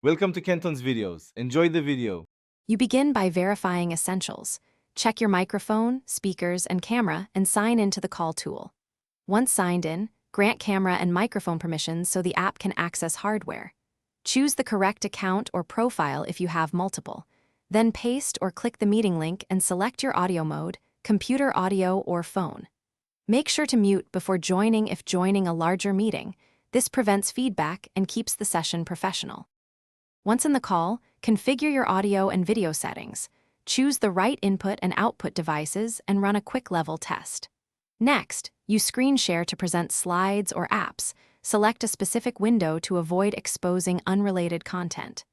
Welcome to Kenton's videos. Enjoy the video. You begin by verifying essentials. Check your microphone, speakers, and camera and sign into the call tool. Once signed in, grant camera and microphone permissions so the app can access hardware. Choose the correct account or profile if you have multiple. Then paste or click the meeting link and select your audio mode, computer audio or phone. Make sure to mute before joining if joining a larger meeting. This prevents feedback and keeps the session professional. Once in the call, configure your audio and video settings. Choose the right input and output devices and run a quick level test. Next, use screen share to present slides or apps. Select a specific window to avoid exposing unrelated content.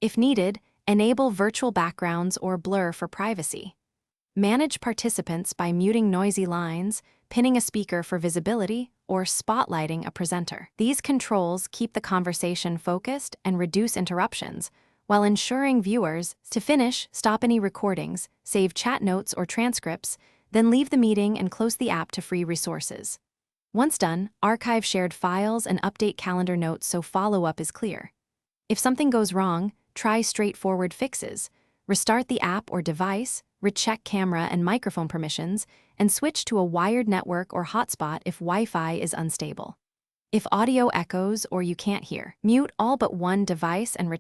If needed, enable virtual backgrounds or blur for privacy. Manage participants by muting noisy lines, pinning a speaker for visibility, or spotlighting a presenter. These controls keep the conversation focused and reduce interruptions, while ensuring viewers to finish, stop any recordings, save chat notes or transcripts, then leave the meeting and close the app to free resources. Once done, archive shared files and update calendar notes so follow-up is clear. If something goes wrong, try straightforward fixes. Restart the app or device, recheck camera and microphone permissions, and switch to a wired network or hotspot if Wi-Fi is unstable. If audio echoes or you can't hear, mute all but one device and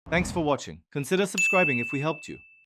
Thanks for watching. Consider subscribing if we helped you.